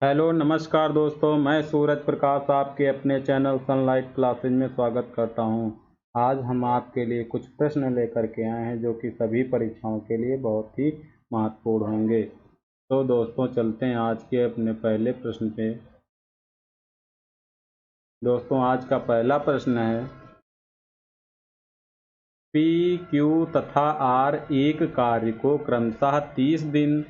Hello नमस्कार दोस्तों, मैं सूरज प्रकाश आपके अपने चैनल सनलाइट क्लासेज में स्वागत करता हूं। आज हम आपके लिए कुछ प्रश्न लेकर के आए हैं जो कि सभी परीक्षाओं के लिए बहुत ही महत्वपूर्ण होंगे। तो दोस्तों चलते हैं आज के अपने पहले प्रश्न पे। दोस्तों आज का पहला प्रश्न है, पी क्यू तथा आर एक कार्य को क्रमशः 30 दिन,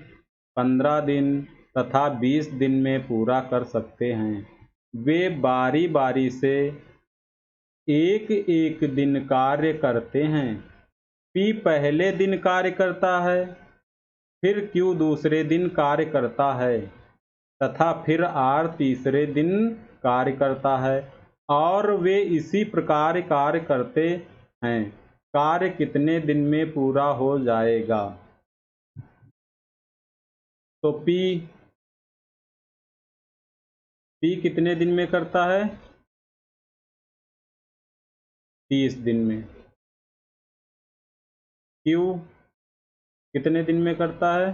15 दिन तथा 20 दिन में पूरा कर सकते हैं। वे बारी बारी से एक एक दिन कार्य करते हैं। पी पहले दिन कार्य करता है, फिर क्यू दूसरे दिन कार्य करता है तथा फिर आर तीसरे दिन कार्य करता है और वे इसी प्रकार कार्य करते हैं। कार्य कितने दिन में पूरा हो जाएगा? तो पी कितने दिन में करता है? 30 दिन में। क्यू कितने दिन में करता है?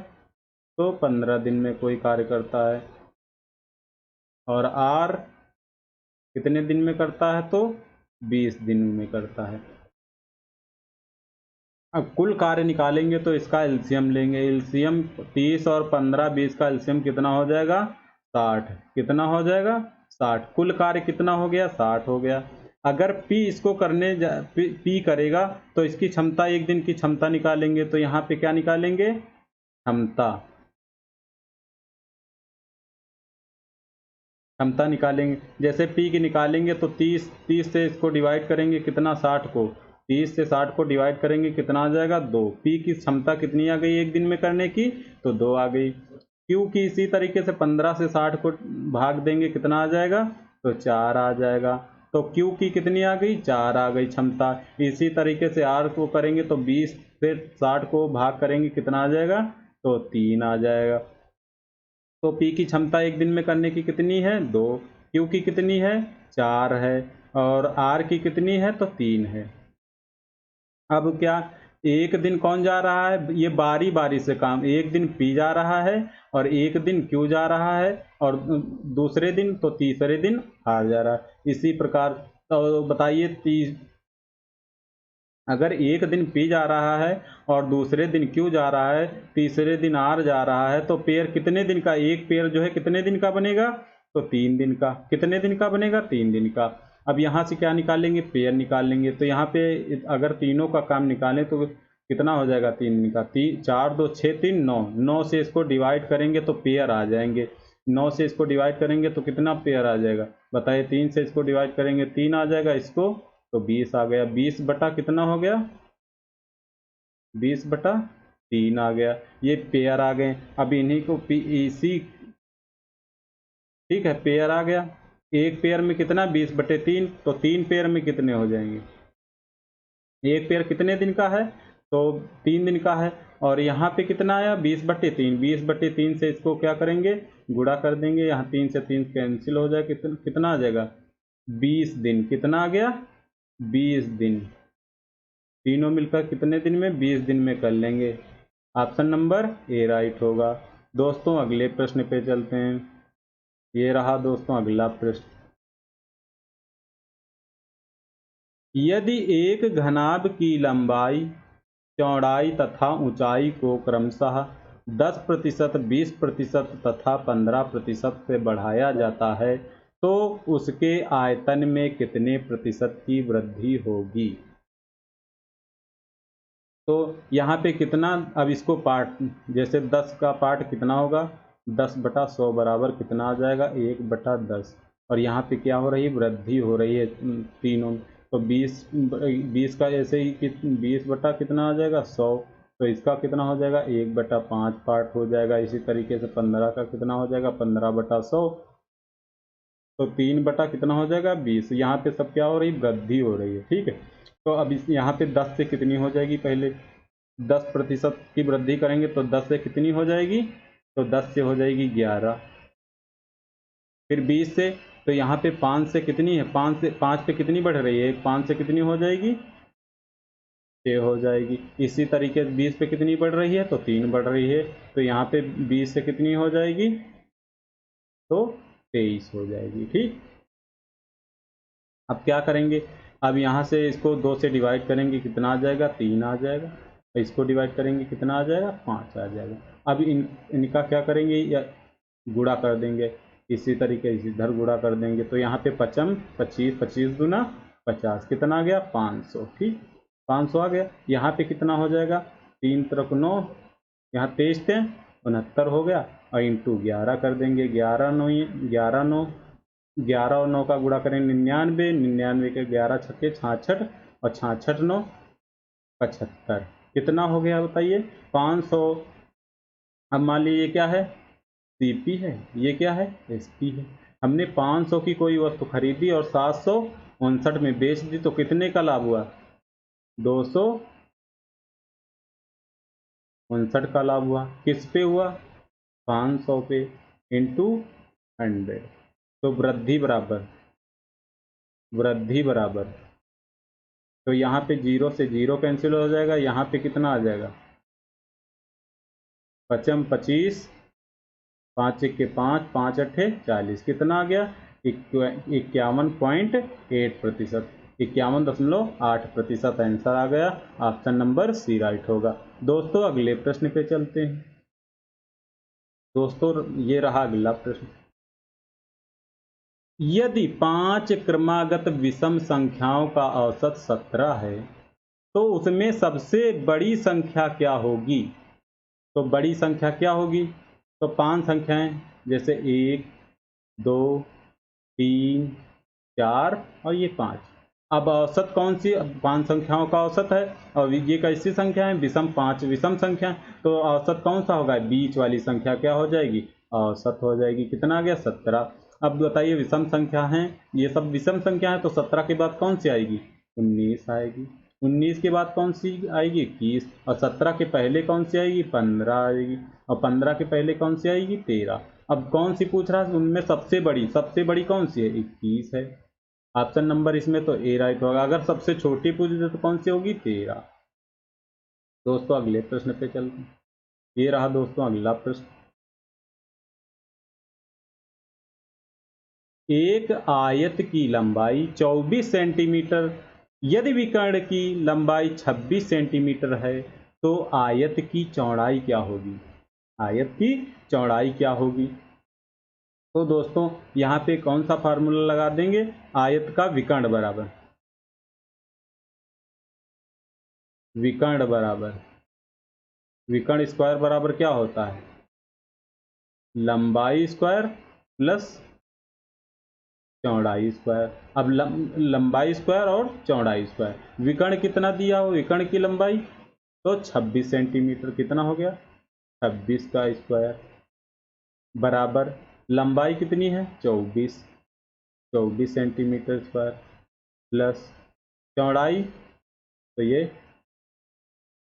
तो 15 दिन में कोई कार्य करता है। और आर कितने दिन में करता है? तो 20 दिन में करता है। अब कुल कार्य निकालेंगे तो इसका एलसीएम लेंगे। एलसीएम 30 और 15 20 का एलसीएम कितना हो जाएगा? 60। कितना हो जाएगा? 60। कुल कार्य कितना हो गया? 60 हो गया। अगर पी इसको करने पी करेगा तो इसकी क्षमता, एक दिन की क्षमता निकालेंगे। तो यहाँ पे क्या निकालेंगे? क्षमता निकालेंगे। जैसे पी की निकालेंगे तो 30 से इसको डिवाइड करेंगे, कितना? 60 को। 30 से 60 को डिवाइड करेंगे, कितना आ जाएगा? 2। पी की क्षमता कितनी आ गई एक दिन में करने की? तो 2 आ गई। क्यू की इसी तरीके से 15 से 60 को भाग देंगे, कितना आ जाएगा? तो 4 आ जाएगा। तो क्यू की कितनी आ गई? 4 आ गई क्षमता। इसी तरीके से आर को करेंगे तो 20 से 60 को भाग करेंगे, कितना आ जाएगा? तो 3 आ जाएगा। तो पी की क्षमता एक दिन में करने की कितनी है? 2। क्यू की कितनी है? 4 है। और आर की कितनी है? तो 3 है। अब क्या, एक दिन कौन जा रहा है? ये बारी बारी से काम, एक दिन पी जा रहा है और एक दिन क्यू जा रहा है और दूसरे दिन तो तीसरे दिन आर जा रहा है। इसी प्रकार तो बताइए, अगर एक दिन पी जा रहा है और दूसरे दिन क्यू जा रहा है, तीसरे दिन आर जा रहा है, तो पेयर कितने दिन का? एक पेयर जो है कितने दिन का बनेगा? तो 3 दिन का। कितने दिन का बनेगा? 3 दिन का। अब यहाँ से क्या निकालेंगे? पेयर निकालेंगे। तो यहाँ पे अगर तीनों का काम निकालें तो कितना हो जाएगा 3 दिन का? 4 2 6 3 9। 9 से इसको डिवाइड करेंगे तो पेयर आ जाएंगे। 9 से इसको डिवाइड करेंगे तो कितना पेयर आ जाएगा? बताइए। 3 से इसको डिवाइड करेंगे, 3 आ जाएगा। इसको तो 20 आ गया। 20 बटा कितना हो गया? 20 बटा 3 आ गया। ये पेयर आ गए। अब इन्हीं को इसी, ठीक है, पेयर आ गया। एक पेयर में कितना? 20 बटे 3। तो 3 पेयर में कितने हो जाएंगे? एक पेयर कितने दिन का है? तो 3 दिन का है। और यहाँ पे कितना आया? 20 बटे 3। 20 बटे 3 से इसको क्या करेंगे? गुणा कर देंगे। यहाँ 3 से 3 कैंसिल हो जाए, कितना आ जाएगा? 20 दिन। कितना आ गया? 20 दिन। तीनों मिलकर कितने दिन में? 20 दिन में कर लेंगे। ऑप्शन नंबर ए राइट होगा। दोस्तों अगले प्रश्न पे चलते हैं। ये रहा दोस्तों अगला प्रश्न। यदि एक घनाभ की लंबाई, चौड़ाई तथा ऊंचाई को क्रमशः 10%, 20% तथा 15% से बढ़ाया जाता है तो उसके आयतन में कितने प्रतिशत की वृद्धि होगी? तो यहाँ पे कितना, अब इसको पार्ट, जैसे 10 का पार्ट कितना होगा? 10/100 बराबर कितना आ जाएगा? 1/10। और यहाँ पे क्या हो रही है? वृद्धि हो रही है तीनों। तो 20 का ऐसे ही 20 बटा कितना आ जाएगा? 100। तो इसका कितना हो जाएगा? 1/5 पार्ट हो जाएगा। इसी तरीके से 15 का कितना हो जाएगा? 15/100। तो 3 बटा कितना हो जाएगा? 20। यहाँ पे सब क्या हो रही? वृद्धि हो रही है। ठीक है। तो अब इस यहाँ पे 10 से कितनी हो जाएगी? पहले 10% की वृद्धि करेंगे तो 10 से कितनी हो जाएगी? तो 10 से हो जाएगी 11। फिर 20 से, तो यहाँ पे 5 से कितनी है? 5 पे कितनी बढ़ रही है? 5 से कितनी हो जाएगी? 6 हो जाएगी। इसी तरीके से 20 पे कितनी बढ़ रही है? तो 3 बढ़ रही है। तो यहाँ पे 20 से कितनी हो जाएगी? तो 23 हो जाएगी। ठीक, अब क्या करेंगे, अब यहाँ से इसको 2 से डिवाइड करेंगे, कितना आ जाएगा, 3 आ जाएगा। इसको डिवाइड करेंगे, कितना आ जाएगा, 5 आ जाएगा। अब इनका क्या करेंगे, या गुणा कर देंगे, इसी तरीके से इधर गुणा कर देंगे। तो यहाँ पे 25 25 25 दूना 50, कितना आ गया, 500। ठीक, 500 आ गया। यहाँ पे कितना हो जाएगा, 3 तरफ 9, यहाँ 23 थे 69 हो गया, और इंटू 11 कर देंगे। 11 9 11 9 11 और 9 का गुणा करें 99, 99 के 11 छक्के 66, और 66 9 75, कितना हो गया बताइए, 500। अब मान लीजिए क्या है, सीपी है, ये क्या है, एसपी है। हमने 500 की कोई वस्तु खरीदी और 759 में बेच दी, तो कितने का लाभ हुआ, 259 का लाभ हुआ। किस पे हुआ, 500 पे, इंटू 100। तो वृद्धि बराबर, तो यहाँ पे 0 से 0 कैंसिल हो जाएगा, यहाँ पे कितना आ जाएगा, 55 25, 5 1 के 5, 5 8 40, कितना आ गया, 51.8%, 51.8% आंसर आ गया। ऑप्शन नंबर सी राइट होगा। दोस्तों अगले प्रश्न पे चलते हैं। दोस्तों ये रहा अगला प्रश्न, यदि 5 क्रमागत विषम संख्याओं का औसत 17 है तो उसमें सबसे बड़ी संख्या क्या होगी। तो बड़ी संख्या क्या होगी, तो 5 संख्याएं, जैसे 1 2 3 4 और ये 5। अब औसत कौन सी, 5 संख्याओं का औसत है, और ये कैसी संख्या है, विषम, 5 विषम संख्या। तो औसत कौन सा होगा, बीच वाली संख्या क्या हो जाएगी, औसत हो जाएगी। कितना आ गया, 17। अब बताइए विषम संख्या है, ये सब विषम संख्या है, तो 17 के बाद कौन सी आएगी, 19 आएगी। 19 के बाद कौन सी आएगी, 21, और 17 के पहले कौन सी आएगी, 15 आएगी, और 15 के पहले कौन सी आएगी, 13। अब कौन सी पूछ रहा है, उनमें सबसे बड़ी कौन सी है, 21 है। ऑप्शन नंबर इसमें तो ए राइट होगा। अगर सबसे छोटी पूछ दे तो कौन सी होगी, 13। दोस्तों अगले प्रश्न पे चलते हैं। ये रहा दोस्तों अगला प्रश्न, एक आयत की लंबाई 24 सेंटीमीटर, यदि विकर्ण की लंबाई 26 सेंटीमीटर है तो आयत की चौड़ाई क्या होगी, आयत की चौड़ाई क्या होगी। तो दोस्तों यहाँ पे कौन सा फार्मूला लगा देंगे, आयत का विकर्ण बराबर, विकर्ण स्क्वायर बराबर क्या होता है, लंबाई स्क्वायर प्लस चौड़ाई स्क्वायर। अब लंबाई स्क्वायर और चौड़ाई स्क्वायर, विकर्ण कितना दिया हो, विकर्ण की लंबाई तो 26 सेंटीमीटर, कितना हो गया, 26 का स्क्वायर, बराबर लंबाई कितनी है, 24 सेंटीमीटर स्क्वायर, प्लस चौड़ाई, तो ये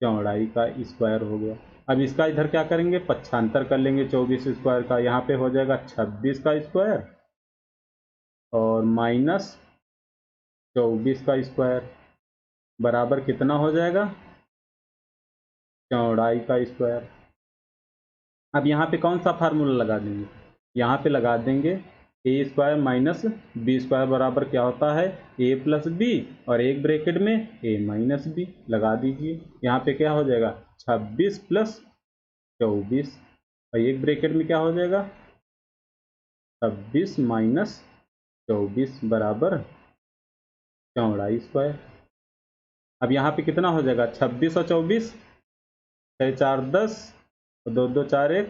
चौड़ाई का स्क्वायर हो गया। अब इसका इधर क्या करेंगे, पक्षांतर कर लेंगे 24 स्क्वायर का, यहाँ पे हो जाएगा 26 का स्क्वायर और माइनस 24 का स्क्वायर, बराबर कितना हो जाएगा, चौड़ाई का स्क्वायर। अब यहाँ पे कौन सा फार्मूला लगा देंगे, यहाँ पे लगा देंगे ए स्क्वायर माइनस बी स्क्वायर बराबर क्या होता है, ए प्लस बी, और एक ब्रैकेट में ए माइनस बी लगा दीजिए। यहाँ पे क्या हो जाएगा, 26 प्लस 24, और एक ब्रैकेट में क्या हो जाएगा, 26 माइनस 24 बराबर चौड़ाई स्क्वायर। अब यहाँ पे कितना हो जाएगा, 26 और 24, 6 4 10, 2 2 4 1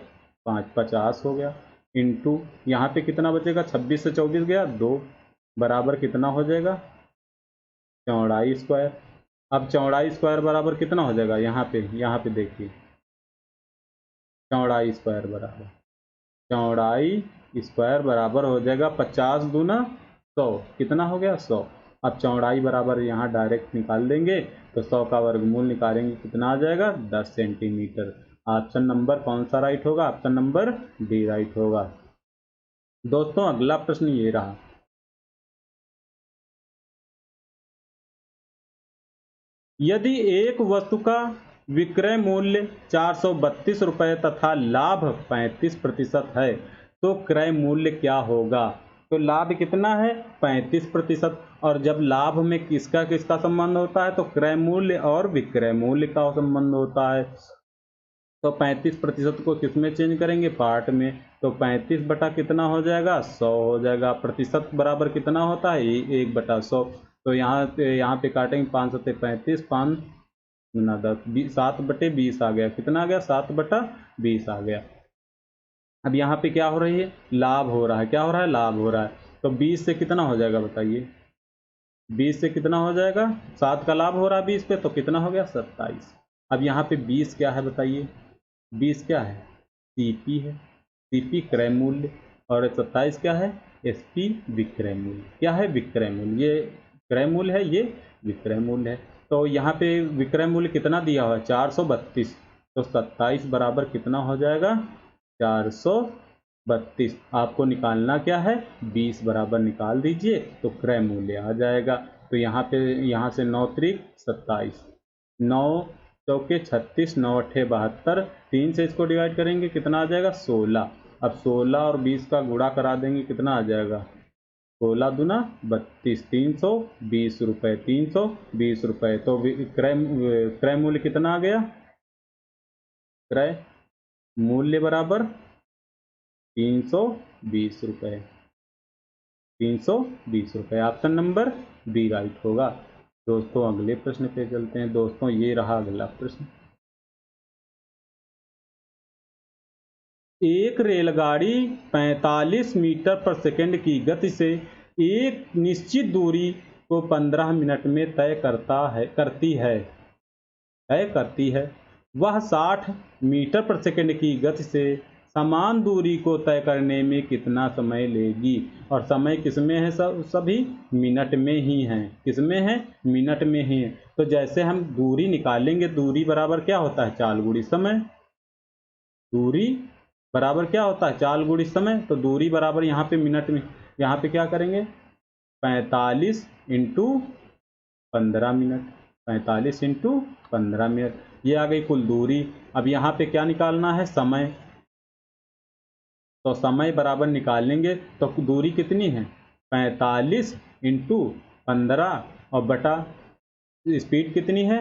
5, 50 हो गया, इंटू यहाँ पे कितना बचेगा, 26 से 24 गया 2, बराबर कितना हो जाएगा, चौड़ाई स्क्वायर। अब चौड़ाई स्क्वायर बराबर कितना हो जाएगा, यहाँ पे देखिए, चौड़ाई स्क्वायर बराबर हो जाएगा 50 दूना 100, कितना हो गया, 100। अब चौड़ाई बराबर यहाँ डायरेक्ट निकाल देंगे, तो 100 का वर्गमूल निकालेंगे, कितना आ जाएगा, 10 सेंटीमीटर। ऑप्शन नंबर कौन सा राइट होगा, ऑप्शन नंबर डी राइट होगा। दोस्तों अगला प्रश्न ये रहा, यदि एक वस्तु का विक्रय मूल्य 432 रुपये तथा लाभ 35% है तो क्रय मूल्य क्या होगा। तो लाभ कितना है 35%। और जब लाभ में किसका किसका संबंध होता है तो क्रय मूल्य और विक्रय मूल्य का संबंध होता है। तो 35% को किस में चेंज करेंगे पार्ट में। तो 35 बटा कितना हो जाएगा 100 हो जाएगा। प्रतिशत बराबर कितना होता है 1/100। तो यहाँ पे काटेंगे 5 सत्ते 35, 5 गुना 10 7/20 आ गया। कितना आ गया 7/20 आ गया। अब यहाँ पे क्या हो रही है लाभ हो रहा है। क्या हो रहा है लाभ हो रहा है। तो 20 से कितना हो जाएगा बताइए। 20 से कितना हो जाएगा 7 का लाभ हो रहा है 20 पे, तो कितना हो गया 27। अब यहाँ पे 20 क्या है बताइए। 20 क्या है सीपी है। सीपी क्रय मूल्य। और 27 क्या है एसपी विक्रय मूल्य। क्या है विक्रय मूल्य। ये क्रय मूल्य है ये विक्रय मूल्य है। तो यहाँ पे विक्रय मूल्य कितना दिया हुआ है 432। तो 27 बराबर कितना हो जाएगा 432। आपको निकालना क्या है 20 बराबर निकाल दीजिए तो क्रय मूल्य आ जाएगा। तो यहाँ से 9 त्रिक 27, 9 चौके 36, 9 अट्ठे 72, 3 से इसको डिवाइड करेंगे कितना आ जाएगा 16। अब 16 और 20 का गुणा करा देंगे कितना आ जाएगा 16 दूना 32, 320 रुपये 320 रुपये। तो क्रय मूल्य कितना आ गया क्रय मूल्य बराबर 320 रुपये। 320 रुपये। ऑप्शन नंबर बी राइट होगा। दोस्तों अगले प्रश्न पे चलते हैं। दोस्तों ये रहा अगला प्रश्न। एक रेलगाड़ी 45 मीटर पर सेकंड की गति से एक निश्चित दूरी को 15 मिनट में तय करती है। वह 60 मीटर पर सेकंड की गति से समान दूरी को तय करने में कितना समय लेगी। और समय किसमें है सभी मिनट में ही है। किसमें है मिनट में ही है। तो जैसे हम दूरी निकालेंगे दूरी बराबर क्या होता है चाल गुणी समय। दूरी बराबर क्या होता है चाल गुणी समय। तो दूरी बराबर यहाँ पे मिनट में। यहाँ पे क्या करेंगे 45 इंटू 15 मिनट। 45 इंटू 15 मिनट ये आ गई कुल दूरी। अब यहाँ पे क्या निकालना है समय। तो समय बराबर निकालेंगे तो दूरी कितनी है 45 इंटू 15 और बटा स्पीड कितनी है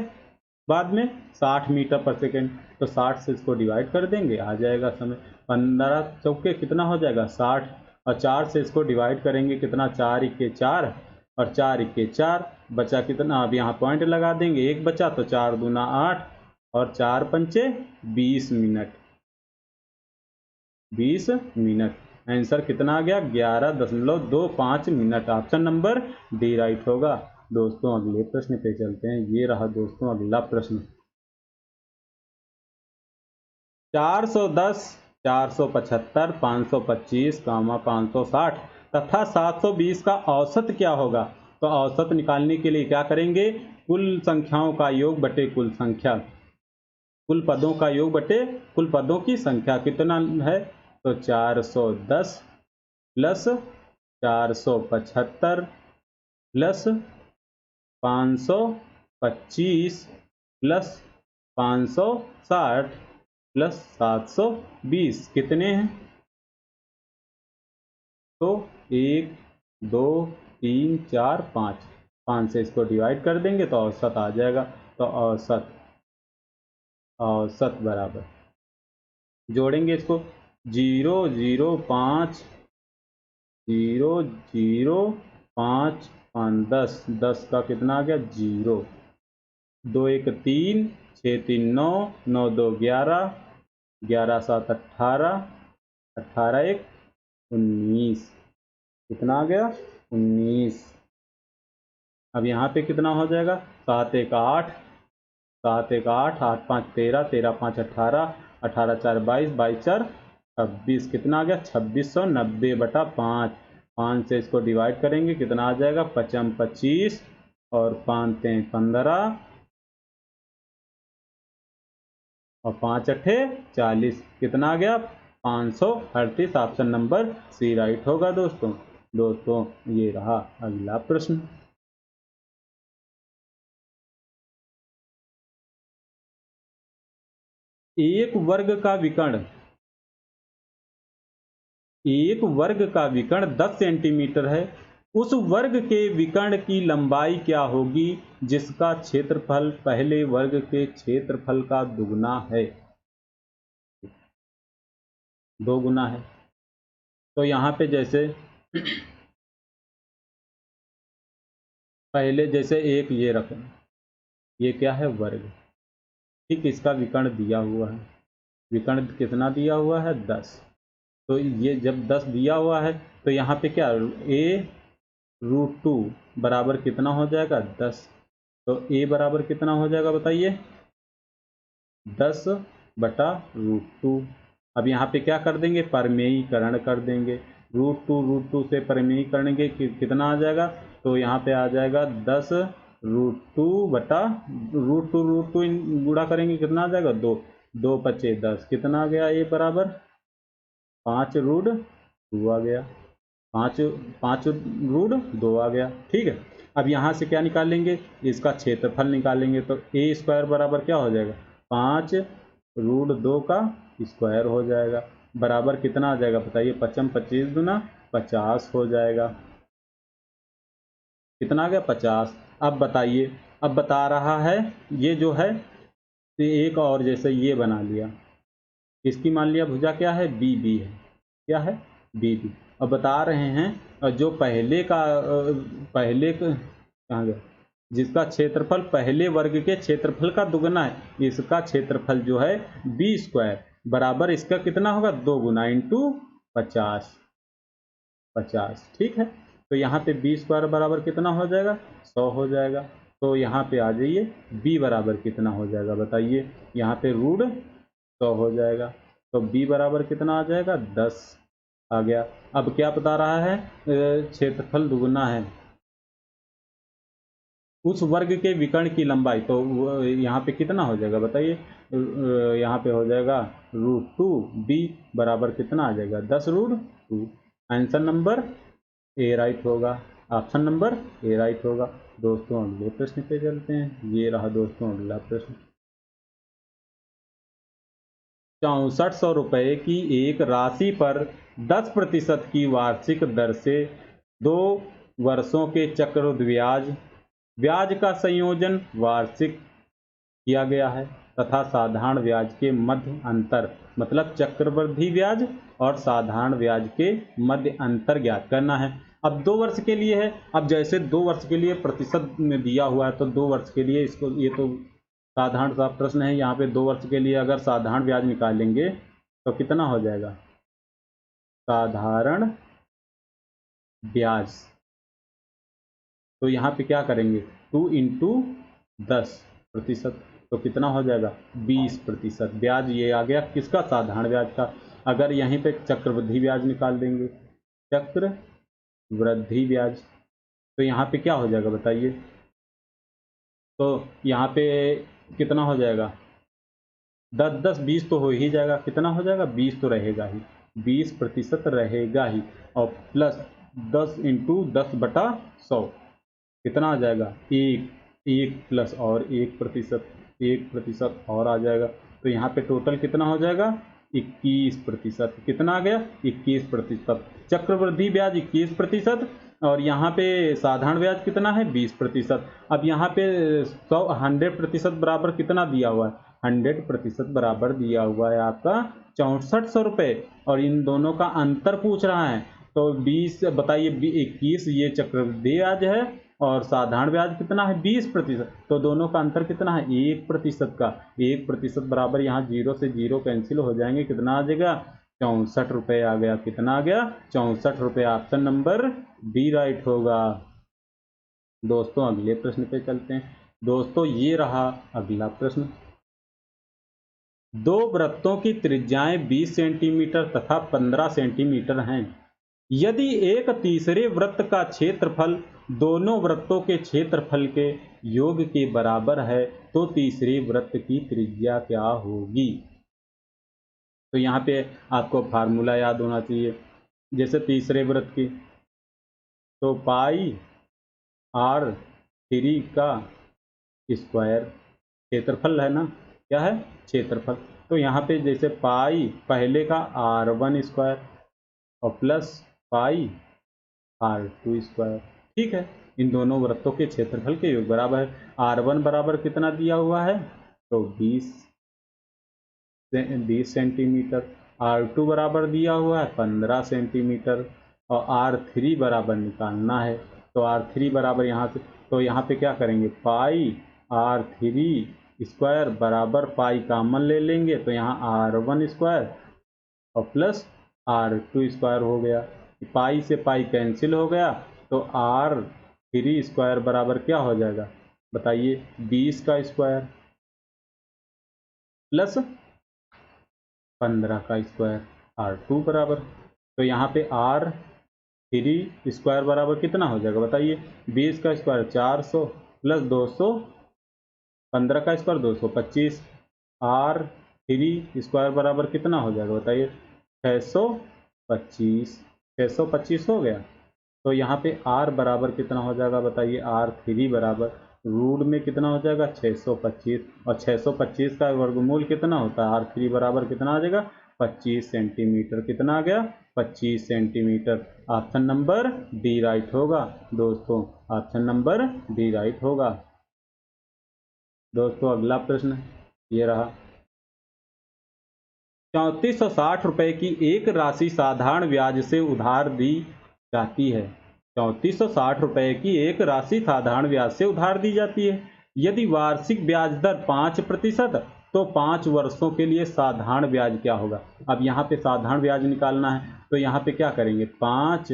बाद में 60 मीटर पर सेकेंड। तो 60 से इसको डिवाइड कर देंगे आ जाएगा समय। 15 चौके कितना हो जाएगा 60 और 4 से इसको डिवाइड करेंगे कितना 4 इक्के 4 और 4 इक्के 4 बचा कितना। अब यहाँ पॉइंट लगा देंगे एक बचा तो 4 दूना 8 और 4 पंचे 20 मिनट। 20 मिनट। आंसर कितना आ गया 11.25 minute. Option number D right होगा। दोस्तों अगले प्रश्न पे चलते हैं। ये रहा दोस्तों अगला प्रश्न। 410, 475, 525, 560 तथा 720 का औसत क्या होगा। तो औसत निकालने के लिए क्या करेंगे कुल संख्याओं का योग बटे कुल संख्या। कुल पदों का योग बटे कुल पदों की संख्या कितना है। तो 410 प्लस 475 प्लस 525 प्लस 560 प्लस 720 कितने हैं। तो 1 2 3 4 5, 5 से इसको डिवाइड कर देंगे तो औसत आ जाएगा। तो औसत औसत बराबर जोड़ेंगे इसको 0 0 5 0 0 5 5 10, 10 का कितना आ गया 0, 2 1 3, 6 3 9, 9 2 11, 11 7 18, 18 1 19। कितना आ गया 19। अब यहाँ पे कितना हो जाएगा 7 1 8, 7 1 8, 8 5 13, 13 5 18, 18 4 22, 22 4 26। कितना आ गया 2690/5। 5 से इसको डिवाइड करेंगे कितना आ जाएगा 5 25 और 5 15 और 5 अट्ठे 40। कितना आ गया 538। ऑप्शन नंबर सी राइट होगा दोस्तों। दोस्तों ये रहा अगला प्रश्न। एक वर्ग का विकर्ण एक वर्ग का विकर्ण 10 सेंटीमीटर है, उस वर्ग के विकर्ण की लंबाई क्या होगी जिसका क्षेत्रफल पहले वर्ग के क्षेत्रफल का दुगना है, 2 गुना है। तो यहाँ पे जैसे पहले जैसे एक ये रखें, ये क्या है वर्ग, ठीक, इसका विकर्ण दिया हुआ है, विकर्ण कितना दिया हुआ है 10। तो ये जब 10 दिया हुआ है तो यहाँ पे क्या a√2 बराबर कितना हो जाएगा 10। तो a बराबर कितना हो जाएगा बताइए 10/√2। अब यहाँ पे क्या कर देंगे परमेयीकरण कर देंगे, √2 से परमेयीकरण के कितना आ जाएगा, तो यहाँ पे आ जाएगा 10√2 बटा √2 गुणा करेंगे कितना आ जाएगा 2, 2 पचे 10, कितना आ गया ये बराबर 5√2 आ गया, 5√2 आ गया। ठीक है, अब यहाँ से क्या निकालेंगे, इसका क्षेत्रफल निकालेंगे। तो a² बराबर क्या हो जाएगा 5√2 का स्क्वायर हो जाएगा, बराबर कितना आ जाएगा बताइए 5 25 दूना 50 हो जाएगा, कितना आ गया 50। अब बताइए, अब बता रहा है ये जो है एक और जैसे ये बना लिया, इसकी मान लिया भुजा क्या है BB है, क्या है BB। अब बता रहे हैं जो पहले का कहाँ गया, जिसका क्षेत्रफल पहले वर्ग के क्षेत्रफल का दुगना है, इसका क्षेत्रफल जो है b² बराबर इसका कितना होगा 2 गुना इंटू 50, ठीक है। तो यहाँ पे b² बराबर कितना हो जाएगा 100 हो जाएगा। तो यहाँ पे आ जाइए b बराबर कितना हो जाएगा बताइए, यहाँ पे √100 हो जाएगा। तो b बराबर कितना आ जाएगा 10 आ गया। अब क्या बता रहा है क्षेत्रफल दुगना है, उस वर्ग के विकर्ण की लंबाई, तो यहाँ पे कितना हो जाएगा बताइए, यहाँ पे हो जाएगा √2, b बराबर कितना आ जाएगा 10√2। आंसर नंबर ए राइट होगा, ऑप्शन नंबर ए राइट होगा। दोस्तों अगले प्रश्न पे चलते हैं, ये रहा दोस्तों अगला प्रश्न। 6400 रुपये की एक राशि पर 10% की वार्षिक दर से 2 वर्षों के चक्रवृद्धि ब्याज का संयोजन वार्षिक किया गया है तथा साधारण ब्याज के मध्य अंतर, मतलब चक्रवृद्धि ब्याज और साधारण ब्याज के मध्य अंतर ज्ञात करना है। अब 2 वर्ष के लिए है, अब जैसे 2 वर्ष के लिए प्रतिशत में दिया हुआ है तो 2 वर्ष के लिए इसको, ये तो साधारण सा प्रश्न है, यहाँ पे 2 वर्ष के लिए अगर साधारण ब्याज निकालेंगे तो कितना हो जाएगा साधारण ब्याज, तो यहाँ पे क्या करेंगे 2 इंटू 10%, तो कितना हो जाएगा 20% ब्याज, ये आ गया किसका साधारण ब्याज का। अगर यहीं पे चक्रवृद्धि ब्याज निकाल देंगे, चक्रवृद्धि ब्याज, तो यहाँ पे क्या हो जाएगा बताइए, तो यहाँ पे कितना हो जाएगा 10 20 तो हो ही जाएगा, कितना हो जाएगा 20 तो रहेगा ही, 20% रहेगा ही, और प्लस 10 इंटू 10/100 कितना आ जाएगा 1 प्लस और 1% और आ जाएगा। तो यहाँ पे टोटल कितना हो जाएगा 21%, कितना आ गया 21%। चक्रवृद्धि ब्याज 21% और यहाँ पे साधारण ब्याज कितना है 20%। अब यहाँ पे 100% बराबर कितना दिया हुआ है 100% बराबर दिया हुआ है आपका 6400 रुपये, और इन दोनों का अंतर पूछ रहा है। तो 20 बताइए 21 ये चक्रवृद्धि ब्याज है और साधारण ब्याज कितना है 20%, तो दोनों का अंतर कितना है 1% का, 1% बराबर यहाँ 0 से 0 कैंसिल हो जाएंगे, कितना आ जाएगा 64 रुपये आ गया, कितना आ गया 64 रुपये, ऑप्शन नंबर बी राइट होगा। दोस्तों अगले प्रश्न पे चलते हैं। दोस्तों ये रहा अगला प्रश्न। 2 वृत्तों की त्रिज्याएं 20 सेंटीमीटर तथा 15 सेंटीमीटर हैं। यदि एक तीसरे वृत्त का क्षेत्रफल दोनों वृत्तों के क्षेत्रफल के योग के बराबर है तो तीसरे वृत्त की त्रिज्या क्या होगी। तो यहाँ पे आपको फार्मूला याद होना चाहिए, जैसे तीसरे वृत्त की तो πr3 का स्क्वायर क्षेत्रफल है ना, क्या है क्षेत्रफल। तो यहाँ पे जैसे पाई पहले का r1 स्क्वायर और प्लस पाई r² ठीक है। इन दोनों वृत्तों के क्षेत्रफल के योग बराबर है। r1 बराबर कितना दिया हुआ है, तो 20 सेंटीमीटर। r2 बराबर दिया हुआ है 15 सेंटीमीटर और r3 बराबर निकालना है। तो r3 बराबर यहाँ से, तो यहाँ पे क्या करेंगे, पाई r3² बराबर पाई कॉमन ले लेंगे, तो यहाँ r1² और प्लस r2² हो गया। पाई से पाई कैंसिल हो गया, तो r3² बराबर क्या हो जाएगा बताइए, 20 का स्क्वायर प्लस 15 का स्क्वायर r2 बराबर, तो यहाँ पे r3² बराबर कितना हो जाएगा बताइए, 20 का स्क्वायर 400 प्लस 200, 15 का स्क्वायर 225, r3² बराबर कितना हो जाएगा बताइए, 625 हो गया। तो यहाँ पे r बराबर कितना हो जाएगा बताइए, r3 बराबर रूट में कितना हो जाएगा 625, और 625 का वर्गमूल कितना होता है, r3 बराबर कितना आ जाएगा 25 सेंटीमीटर। कितना आ गया 25 centimetre. Option number D right होगा दोस्तों, ऑप्शन नंबर डी राइट होगा। दोस्तों अगला प्रश्न ये रहा, 3460 रुपए की एक राशि साधारण ब्याज से उधार दी जाती है। 3460 रुपए की एक राशि साधारण ब्याज से उधार दी जाती है। यदि वार्षिक ब्याज दर 5% तो 5 वर्षों के लिए साधारण ब्याज क्या होगा। अब यहाँ पे साधारण ब्याज निकालना है, तो यहाँ पे क्या करेंगे, 5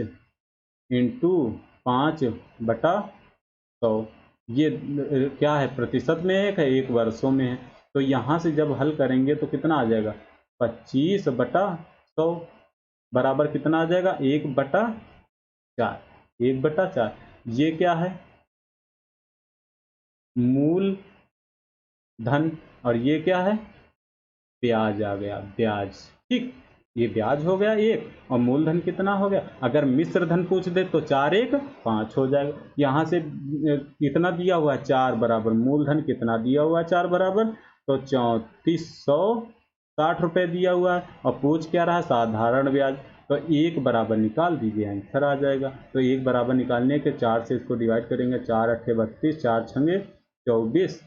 × 5/100। ये क्या है, प्रतिशत में एक है, एक वर्षों में है। तो यहाँ से जब हल करेंगे तो कितना आ जाएगा, 25/100 बराबर कितना आ जाएगा, 1/4। 1/4 ये क्या है, मूल धन, और ये क्या है, ब्याज आ गया, ब्याज। ठीक, ये ब्याज हो गया एक, और मूलधन कितना हो गया। अगर मिश्र धन पूछ दे तो 4 1 5 हो जाएगा। यहाँ से कितना दिया हुआ है, 4 बराबर, मूलधन कितना दिया हुआ है 4 बराबर, तो 3460 रुपये दिया हुआ है, और पूछ क्या रहा, साधारण ब्याज। तो 1 बराबर निकाल दीजिए, आंसर आ जाएगा। तो 1 बराबर निकालने के 4 से इसको डिवाइड करेंगे, 4 8 32, 4 6 24,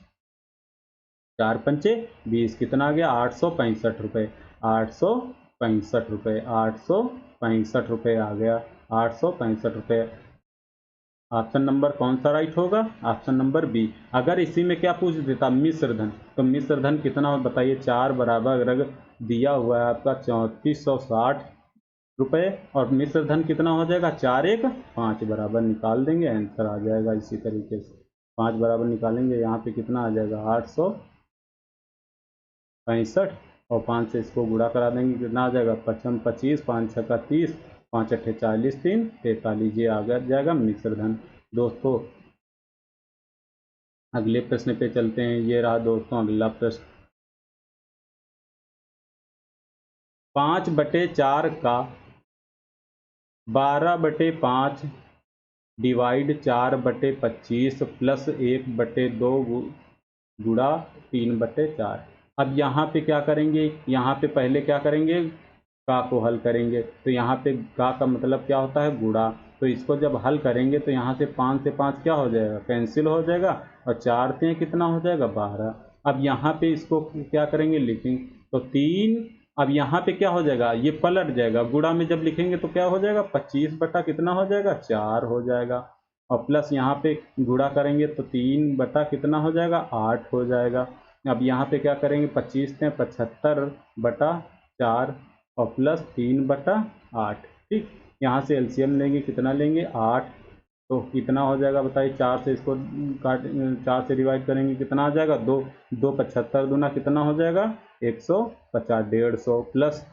4 5 20, कितना आ गया 865 रुपये। 865 रुपये, 865 रुपये आ गया, 865 रुपये। ऑप्शन नंबर कौन सा राइट होगा, ऑप्शन नंबर बी। अगर इसी में क्या पूछ देता, मिश्र धन, तो मिश्र धन कितना हो बताइए, 4 बराबर अगर दिया हुआ है आपका 3460 रुपये, और मिश्र धन कितना हो जाएगा, 4 1 5 बराबर निकाल देंगे, आंसर आ जाएगा। इसी तरीके से 5 बराबर निकालेंगे, यहाँ पे कितना आ जाएगा 865, और 5 से इसको गुणा करा देंगे, कितना आ जाएगा 55 25, 5 6 30, 5 8 40, 3 43, ये आ जाएगा मिश्र धन। दोस्तों अगले प्रश्न पे चलते हैं। ये रहा दोस्तों अगला प्रश्न, 5/4 का 12/5 डिवाइड 4/25 प्लस 1/2 गुणा 3/4। अब यहाँ पे क्या करेंगे, यहाँ पे पहले क्या करेंगे, का को हल करेंगे। तो यहाँ पे का मतलब क्या होता है, गुणा। तो इसको जब हल करेंगे तो यहाँ से 5 से 5 क्या हो जाएगा, कैंसिल हो जाएगा, और 4 से कितना हो जाएगा 12। अब यहाँ पे इसको क्या करेंगे, लिखेंगे तो 3। अब यहाँ पे क्या हो जाएगा, ये पलट जाएगा, गुणा में जब लिखेंगे तो क्या हो जाएगा, 25 बटा कितना हो जाएगा 4 हो जाएगा, और प्लस यहाँ पे गुणा करेंगे तो 3 बटा कितना हो जाएगा 8 हो जाएगा। अब यहाँ पे क्या करेंगे, 25 से 75/4 और प्लस 3/8। ठीक, यहाँ से एलसीएम लेंगे, कितना लेंगे 8, तो कितना हो जाएगा बताइए, 4 से इसको 4 से डिवाइड करेंगे, कितना आ जाएगा 2 2 75 दूना कितना हो जाएगा 150, 150, प्लस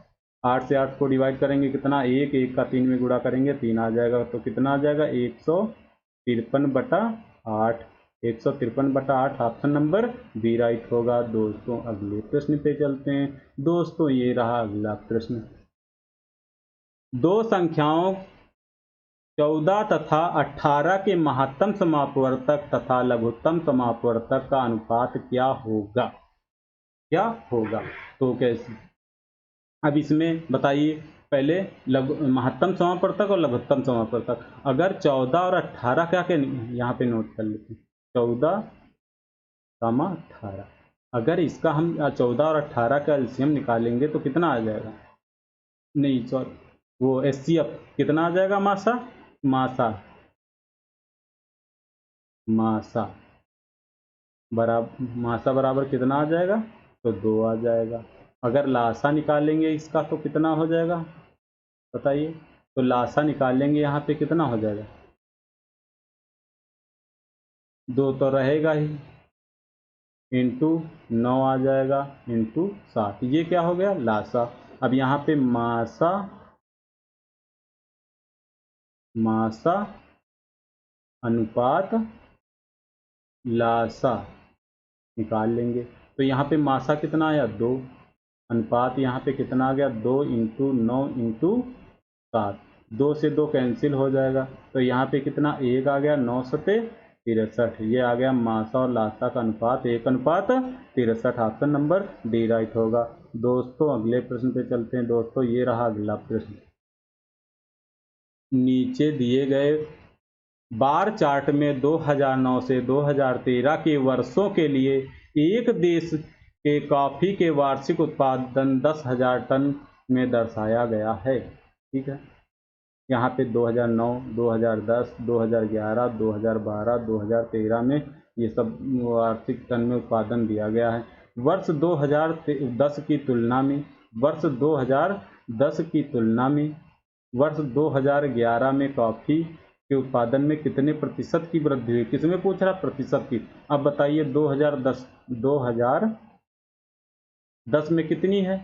8 से 8 को डिवाइड करेंगे, कितना 1 1 का 3 में गुणा करेंगे 3 आ जाएगा, तो कितना आ जाएगा 153/8। 153/8 ऑप्शन नंबर बी राइट होगा। दोस्तों अगले प्रश्न पे चलते हैं। दोस्तों ये रहा अगला प्रश्न, दो संख्याओं 14 तथा 18 के महत्तम समापवर्तक तथा लघुत्तम समापवर्तक का अनुपात क्या होगा, क्या होगा। तो कैसे, अब इसमें बताइए, पहले महत्तम समापवर्तक और लघुत्तम समापवर्तक। अगर 14 और 18 क्या के यहाँ पे नोट कर लेते हैं, 14, 18, अगर इसका हम 14 और 18 का एलसीएम निकालेंगे तो कितना आ जाएगा, नहीं सॉरी वो एचसीएफ कितना आ जाएगा, मासा बराबर कितना आ जाएगा, तो 2 आ जाएगा। अगर लासा निकालेंगे इसका तो कितना हो जाएगा बताइए, तो लासा निकालेंगे यहाँ पे कितना हो जाएगा, 2 तो रहेगा ही, इंटू 9 आ जाएगा, इंटू 7, ये क्या हो गया लासा। अब यहाँ पे मासा अनुपात लासा निकाल लेंगे, तो यहाँ पे मासा कितना आया 2, अनुपात यहाँ पे कितना आ गया 2 इंटू 9 इंटू 7, 2 से 2 कैंसिल हो जाएगा, तो यहाँ पे कितना 1 आ गया, 9 सते 63, ये आ गया मासा और लासा का अनुपात 1:63। ऑप्शन नंबर डी राइट होगा। दोस्तों अगले प्रश्न पे चलते हैं। दोस्तों ये रहा अगला प्रश्न। नीचे दिए गए बार चार्ट में 2009 से 2013 के वर्षों के लिए एक देश के कॉफ़ी के वार्षिक उत्पादन 10,000 टन में दर्शाया गया है। ठीक है, यहाँ पे 2009, 2010, 2011, 2012, 2013 में ये सब वार्षिक टन में उत्पादन दिया गया है। वर्ष 2010 की तुलना में वर्ष 2011 में कॉफ़ी के उत्पादन में कितने प्रतिशत की वृद्धि हुई, किसमें पूछ रहा प्रतिशत की। अब बताइए 2010 में कितनी है,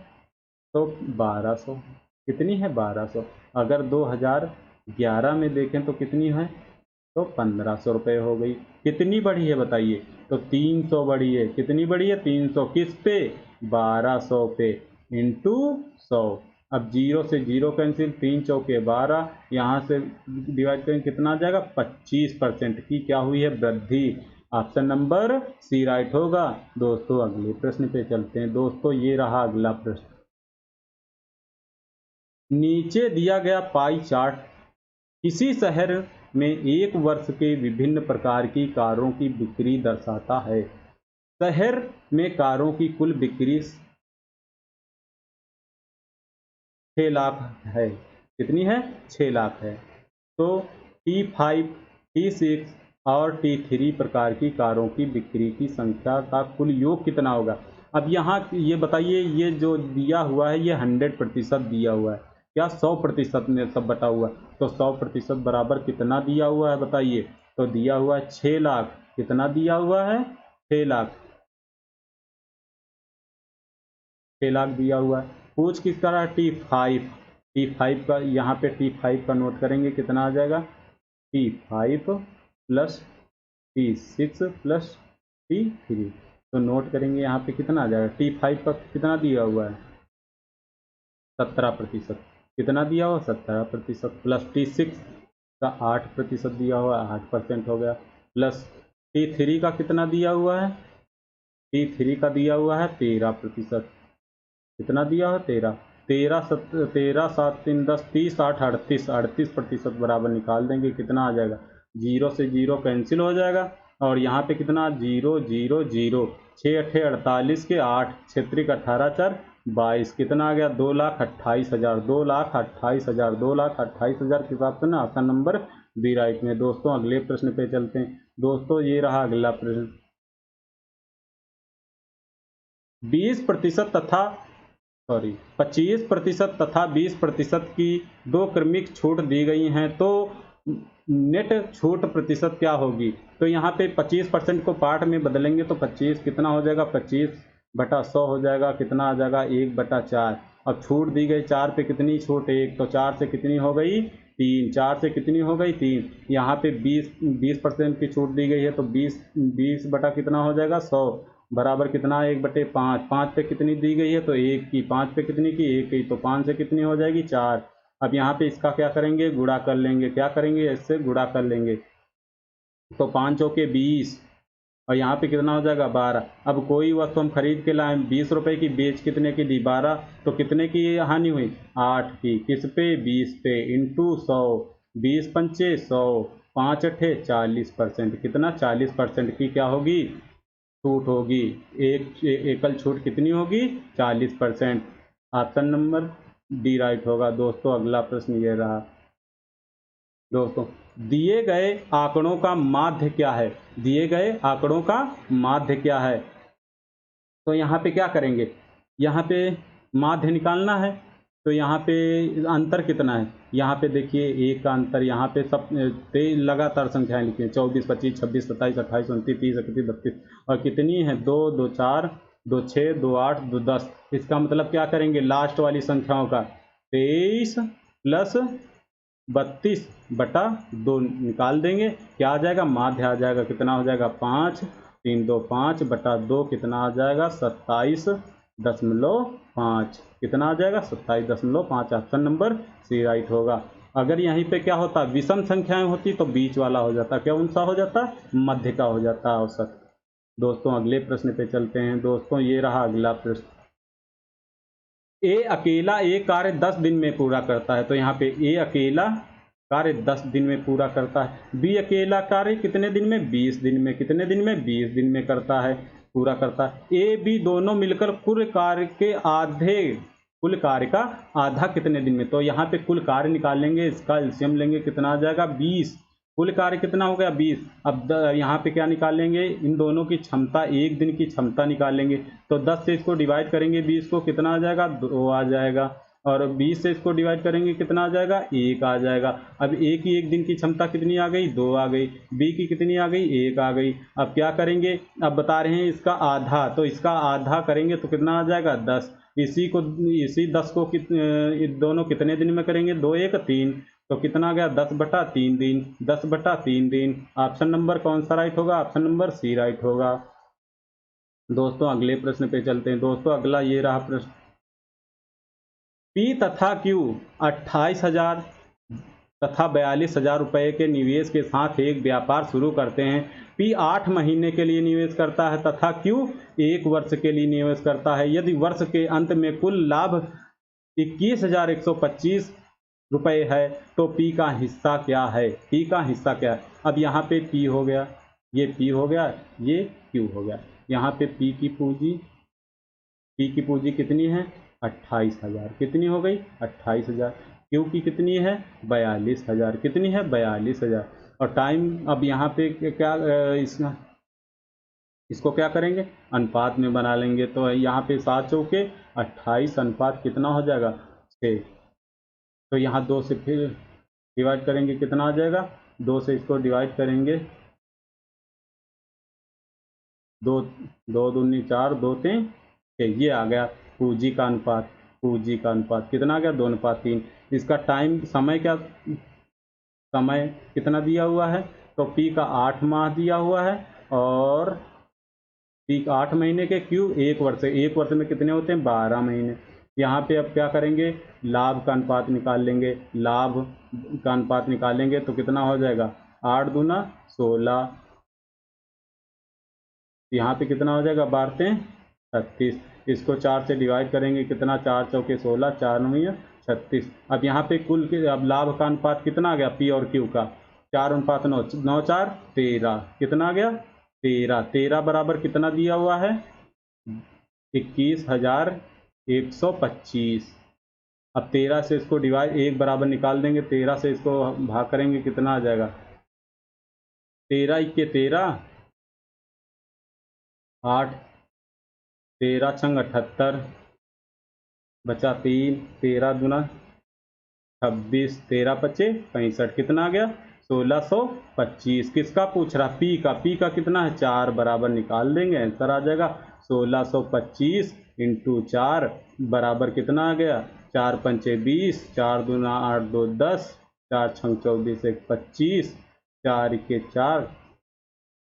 तो 1200, कितनी है 1200। अगर 2011 में देखें तो कितनी है, तो 1500 रुपये हो गई। कितनी बढ़ी है बताइए, तो 300 बढ़ी है। कितनी बढ़ी है 300, किस पे 1200 पे, इंटू 100। अब 0 से 0 कैंसिल, 3 चौके 12, यहाँ से डिवाइड करेंगे कितना आ जाएगा 25% की क्या हुई है वृद्धि। ऑप्शन नंबर सी राइट होगा। दोस्तों अगले प्रश्न पे चलते हैं। दोस्तों ये रहा अगला प्रश्न। नीचे दिया गया पाई चार्ट किसी शहर में एक वर्ष के विभिन्न प्रकार की कारों की बिक्री दर्शाता है। शहर में कारों की कुल बिक्री 6 लाख है। कितनी है 6 लाख है। तो T5, T6 और T3 प्रकार की कारों की बिक्री की संख्या का कुल योग कितना होगा। अब यहाँ ये बताइए, ये जो दिया हुआ है ये 100% दिया हुआ है, क्या 100% में सब बटा हुआ, तो 100% बराबर कितना दिया हुआ है बताइए, तो दिया हुआ है 6 लाख। कितना दिया हुआ है 6 लाख, 6 लाख दिया हुआ है। पूछ किसका रहा T5 का, यहाँ पे T5 का नोट करेंगे कितना आ जाएगा, T5 plus T6 plus T3, तो नोट करेंगे यहाँ पे कितना आ जाएगा। T5 का कितना दिया हुआ है 17%, कितना दिया हुआ 17%, प्लस T6 का 8% दिया हुआ है, 8% हो गया, प्लस T3 का कितना दिया हुआ है, T3 का दिया हुआ है 13%, कितना दिया है 13, 13 7 3 10 30 8 38% बराबर निकाल देंगे कितना आ जाएगा, 0 से 0 कैंसिल हो जाएगा, और यहाँ पे कितना 0 0 0, 6 अठे 48 के 8, 6 18 4 22, कितना आ गया 2,28,000, 2,28,000, 2,28,000 के हिसाब से ना ऑप्शन नंबर बी राइट में। दोस्तों अगले प्रश्न पे चलते हैं। दोस्तों ये रहा अगला प्रश्न। 25% तथा 20% की दो क्रमिक छूट दी गई हैं, तो नेट छूट प्रतिशत क्या होगी। तो यहाँ पे 25% को पार्ट में बदलेंगे तो 25 कितना हो जाएगा, 25/100 हो जाएगा, कितना आ जाएगा 1/4। अब छूट दी गई 4 पे कितनी छूट 1, तो 4 से कितनी हो गई 3, 4 से कितनी हो गई 3। यहाँ पे 20% की छूट दी गई है, तो 20 बटा कितना हो जाएगा 100 बराबर कितना 1/5। 5 पे कितनी दी गई है, तो 1 की, 5 पे कितनी की 1 की, तो 5 से कितनी हो जाएगी 4। अब यहाँ पे इसका क्या करेंगे, गुणा कर लेंगे, क्या करेंगे इससे गुणा कर लेंगे, तो 5 चौके 20, और यहाँ पे कितना हो जाएगा 12। अब कोई वस्तु हम खरीद के लाए 20 रुपए की, बेच कितने की दी 12, तो कितने की हानि हुई 8 की। किस पे 20 पे, इंटू 100, 20 पंचे 100, 5 अठे 40%, कितना 40% की क्या होगी छूट होगी। एकल छूट कितनी होगी 40%। ऑप्शन नंबर डी राइट होगा। दोस्तों अगला प्रश्न ये रहा। दोस्तों दिए गए आंकड़ों का माध्य क्या है, दिए गए आंकड़ों का माध्य क्या है। तो यहाँ पे क्या करेंगे, यहाँ पे माध्य निकालना है। तो यहाँ पे अंतर कितना है, यहाँ पे देखिए एक का अंतर, यहाँ पे सब लगातार संख्याएं लिखी हैं 24, 25, 26, 27, 28, 29, 30, 31, 32, और कितनी है 2, 2 4, 2 6, 2 8, 2 10। इसका मतलब क्या करेंगे, लास्ट वाली संख्याओं का 23 प्लस 32 बटा 2 निकाल देंगे, क्या आ जाएगा माध्य आ जाएगा, कितना हो जाएगा 5, 3 2 5 बटा 2 कितना आ जाएगा 27.5, कितना आ जाएगा 27.5। ऑप्शन नंबर सी राइट होगा। अगर यहीं पे क्या होता विषम संख्याएं होती तो बीच वाला हो जाता, कौन सा हो जाता मध्य का हो जाता औसत। दोस्तों अगले प्रश्न पे चलते हैं। दोस्तों ये रहा अगला प्रश्न। ए अकेला एक कार्य 10 दिन में पूरा करता है। तो यहाँ पे ए अकेला कार्य 10 दिन में पूरा करता है। बी अकेला कार्य कितने दिन में 20 दिन में, कितने दिन में 20 दिन में करता है, पूरा करता है। ए बी दोनों मिलकर कुल कार्य के आधे, कुल कार्य का आधा कितने दिन में। तो यहाँ पे कुल कार्य निकालेंगे, इसका एलसीएम लेंगे, कितना आ जाएगा 20। कुल कार्य कितना हो गया 20। अब यहाँ पे क्या निकालेंगे, इन दोनों की क्षमता, एक दिन की क्षमता निकालेंगे। तो 10 से इसको डिवाइड करेंगे 20 को, कितना आ जाएगा 2 आ जाएगा। और 20 से इसको डिवाइड करेंगे कितना आ जाएगा 1 आ जाएगा। अब ए की एक दिन की क्षमता कितनी आ गई 2 आ गई, बी की कितनी आ गई 1 आ गई। अब क्या करेंगे, अब बता रहे हैं इसका आधा, तो इसका आधा करेंगे तो कितना आ जाएगा 10। इसी 10 को दोनों कितने दिन में करेंगे 2 1 3, तो कितना आ गया 10 बटा 3 दिन, 10 बटा 3 दिन। ऑप्शन नंबर कौन सा राइट होगा, ऑप्शन नंबर सी राइट होगा। दोस्तों अगले प्रश्न पे चलते हैं। दोस्तों अगला ये रहा प्रश्न। पी तथा क्यू 28,000 तथा 42,000 रुपये के निवेश के साथ एक व्यापार शुरू करते हैं। पी 8 महीने के लिए निवेश करता है तथा क्यू 1 वर्ष के लिए निवेश करता है। यदि वर्ष के अंत में कुल लाभ 21,125 रुपये है तो पी का हिस्सा क्या है, पी का हिस्सा क्या है। अब यहाँ पे पी हो गया, ये पी हो गया, ये क्यू हो गया। यहाँ पे पी की पूंजी कितनी है 28,000, कितनी हो गई 28,000। क्यू की कितनी है 42,000, कितनी है 42,000। और टाइम, अब यहाँ पे क्या इसको क्या करेंगे अनुपात में बना लेंगे। तो यहाँ पे 7 चौके 28 अनुपात कितना हो जाएगा 6। तो यहाँ 2 से फिर डिवाइड करेंगे, कितना आ जाएगा 2 से इसको डिवाइड करेंगे, 2 2 दूनी 4, 2 3 6, ये आ गया पूंजी का अनुपात। पूंजी का अनुपात कितना आ गया 2:3। इसका टाइम समय क्या, समय कितना दिया हुआ है, तो पी का 8 माह दिया हुआ है, और पी 8 महीने के, क्यू 1 वर्ष, 1 वर्ष में कितने होते हैं 12 महीने। यहाँ पे अब क्या करेंगे लाभ का अनुपात निकाल लेंगे, लाभ का अनुपात निकालेंगे तो कितना हो जाएगा 8 दूना 16, यहाँ पे कितना हो जाएगा 12 36। इसको 4 से डिवाइड करेंगे, कितना 4 चौके 16, 4 9 36। अब यहाँ पे कुल के, अब लाभ का अनुपात कितना आ गया पी और क्यू का 4:9, 9 4 13, कितना आ गया 13। 13 बराबर कितना दिया हुआ है 21,125। अब 13 से इसको डिवाइड, 1 बराबर निकाल देंगे, 13 से इसको भाग करेंगे, कितना आ जाएगा 13 1 13, 8, 13 छंग 78, बचा 3, 13 दूना 26, 13 पचे 65, कितना आ गया 1625। किसका पूछ रहा पी का, पी का कितना है 4 बराबर निकाल देंगे, आंसर आ जाएगा 1625 इंटू 4 बराबर कितना आ गया 4 पंचे 20, 4 दूना 8 2 10, 4 छंग 24 1 25, 4 1 4,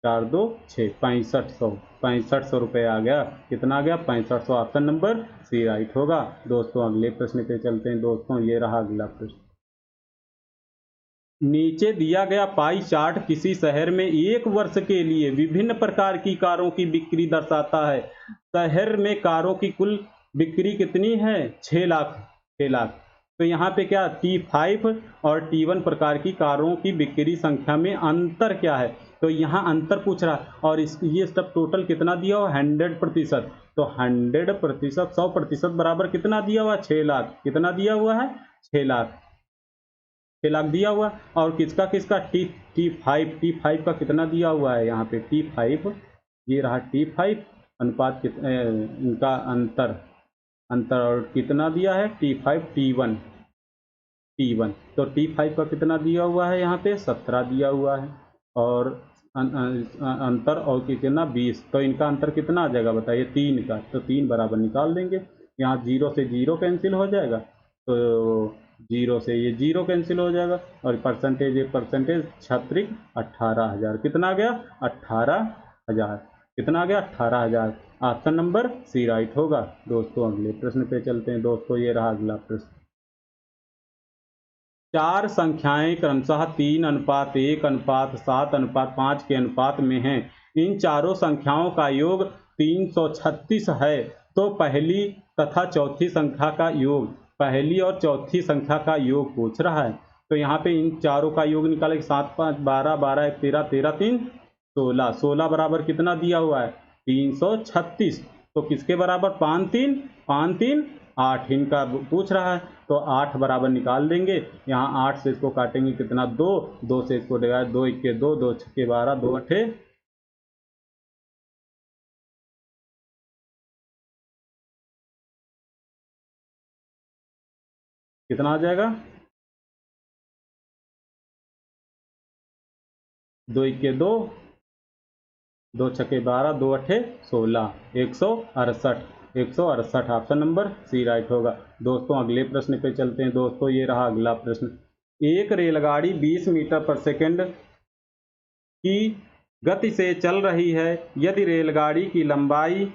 4 2 6, 6500 रुपये आ गया, कितना आ गया 6500। ऑप्शन नंबर सी राइट होगा। दोस्तों अगले प्रश्न पे चलते हैं। दोस्तों ये रहा अगला प्रश्न। नीचे दिया गया पाई चार्ट किसी शहर में एक वर्ष के लिए विभिन्न प्रकार की कारों की बिक्री दर्शाता है। शहर में कारों की कुल बिक्री कितनी है? 6 लाख। 6 लाख। तो यहाँ पे क्या T5 और T1 प्रकार की कारों की बिक्री संख्या में अंतर क्या है? तो यहाँ अंतर पूछ रहा है और ये सब टोटल कितना दिया हुआ? 100%। तो 100%, 100% बराबर कितना दिया हुआ? 6 लाख। कितना दिया हुआ है? 6 लाख। 6 लाख दिया हुआ। और किसका किसका T5 का कितना दिया हुआ है? यहाँ पे T5, ये रहा T5 अनुपात इनका अंतर अंतर और कितना दिया है? T5 T1। तो T5 का कितना दिया हुआ है? यहाँ पे 17 दिया हुआ है और अंतर और कितना 20। तो इनका अंतर कितना आ जाएगा बताइए? 3 का। तो 3 बराबर निकाल देंगे। यहाँ 0 से 0 कैंसिल हो जाएगा, तो 0 से ये 0 कैंसिल हो जाएगा और परसेंटेज ये परसेंटेज 36 18,000। कितना आ गया? 18,000। कितना आ गया? 18,000। ऑप्शन नंबर सी राइट होगा। दोस्तों अगले प्रश्न पे चलते हैं। दोस्तों ये रहा अगला प्रश्न। 4 संख्याएं क्रमशः 3:1:7:5 के अनुपात में हैं। इन चारों संख्याओं का योग 336 है। तो पहली तथा चौथी संख्या का योग, पहली और चौथी संख्या का योग पूछ रहा है। तो यहाँ पे इन चारों का योग निकालेंगे। 7 5 12 12 1 13 13 3 16। 16 बराबर कितना दिया हुआ है? 336। तो किसके बराबर? 5 3 5 3 8 इनका पूछ रहा है। तो 8 बराबर निकाल देंगे। यहाँ 8 से इसको काटेंगे कितना? 2। 2 से इसको डिवाइड, 2 1 के 2, 2 6 के 12, 2 8 कितना आ जाएगा? 2 1 के 2, 2 6 के 12, 2 8 16, 168। 168 ऑप्शन नंबर सी राइट होगा। दोस्तों अगले प्रश्न पे चलते हैं। दोस्तों ये रहा अगला प्रश्न। एक रेलगाड़ी 20 मीटर पर सेकंड की गति से चल रही है। यदि रेलगाड़ी की लंबाई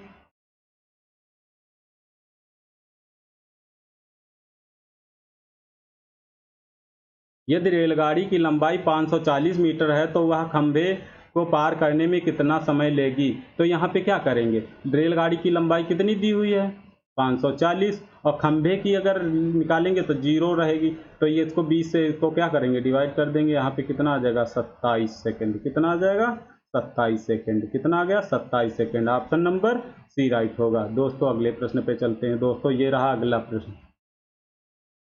यदि रेलगाड़ी की लंबाई 540 मीटर है तो वह खंभे को पार करने में कितना समय लेगी? तो यहाँ पे क्या करेंगे? रेलगाड़ी की लंबाई कितनी दी हुई है? 540। और खंभे की अगर निकालेंगे तो 0 रहेगी। तो ये इसको 20 से इसको क्या करेंगे? डिवाइड कर देंगे। यहाँ पे कितना आ जाएगा? 27 सेकेंड। कितना आ जाएगा? 27 सेकेंड। कितना आ गया? 27 second. Option number C right होगा। दोस्तों अगले प्रश्न पे चलते हैं। दोस्तों ये रहा अगला प्रश्न।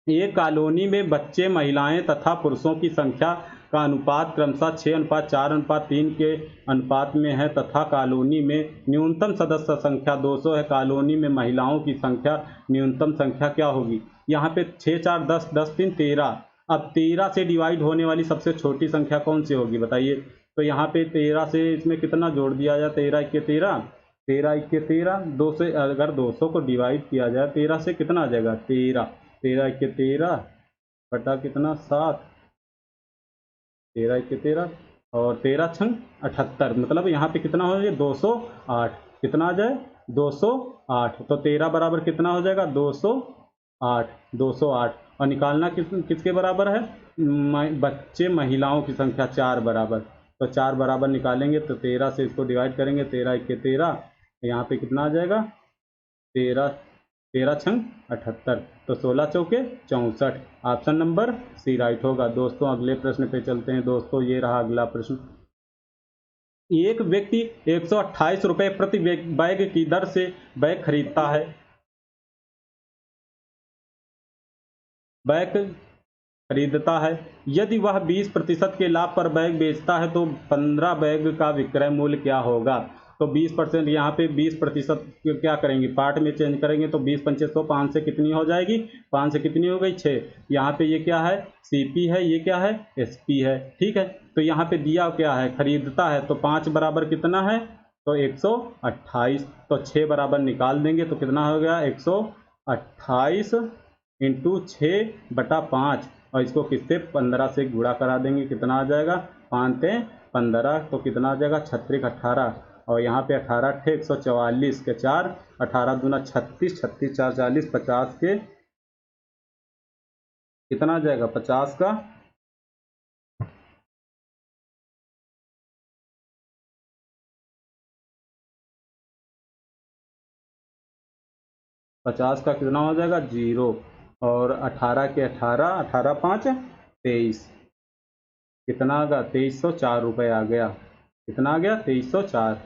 एक कॉलोनी में बच्चे, महिलाएं तथा पुरुषों की संख्या का अनुपात क्रमशः 6:4:3 के अनुपात में है तथा कॉलोनी में न्यूनतम सदस्य संख्या 200 है। कॉलोनी में महिलाओं की संख्या न्यूनतम संख्या क्या होगी? यहाँ पे 6 4 10 10 3 13। अब 13 से डिवाइड होने वाली सबसे छोटी संख्या कौन सी होगी बताइए? तो यहाँ पे 13 से इसमें कितना जोड़ दिया जाए? 13 1 के 13, 13 1 के 13। 2 से अगर 200 को डिवाइड किया जाए 13 से कितना आ जाएगा? 13। 13 1 के 13 बटा कितना? 7। 13 1 के 13 और 13 छंग 78। मतलब यहाँ पे कितना हो जाए? 208। कितना आ जाए? 208। तो 13 बराबर कितना हो जाएगा? 208। 208 और निकालना किसके बराबर है? बच्चे महिलाओं की संख्या 4 बराबर। तो 4 बराबर निकालेंगे तो 13 से इसको डिवाइड करेंगे। 13 1 के 13, यहाँ पे कितना आ जाएगा? 13 13 छंग 78। तो 16 चौके 64। ऑप्शन नंबर सी राइट होगा। दोस्तों अगले प्रश्न पे चलते हैं। दोस्तों ये रहा अगला प्रश्न। एक व्यक्ति 128 रुपये प्रति बैग की दर से बैग खरीदता है। बैग खरीदता है। यदि वह 20% के लाभ पर बैग बेचता है तो 15 बैग का विक्रय मूल्य क्या होगा? तो 20%, यहाँ पे 20% क्या करेंगे? पार्ट में चेंज करेंगे तो 20 पंचे 100, 5 से कितनी हो जाएगी? 5 से कितनी हो गई? 6। यहाँ पे ये क्या है? सीपी है, ये क्या है? एसपी है। ठीक है। तो यहाँ पे दिया क्या है? खरीदता है। तो 5 बराबर कितना है? तो 128। तो 6 बराबर निकाल देंगे तो कितना हो गया? 128 इंटू 6/5 और इसको किससे? 15 से गुणा करा देंगे। कितना आ जाएगा? 5 3 15। तो कितना आ जाएगा? 36 18। और यहाँ पे 18 × 144 के 4, 18 दूना 36, 36 4 40, 50 के कितना आ जाएगा? 50 का 50 का कितना हो जाएगा 0, और 18 के 18, 18 5 23, कितना आ गया 2304 रुपये आ गया। कितना आ गया 2304।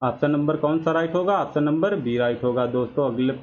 ऑप्शन नंबर कौन सा राइट होगा? ऑप्शन नंबर बी राइट होगा दोस्तों। अगले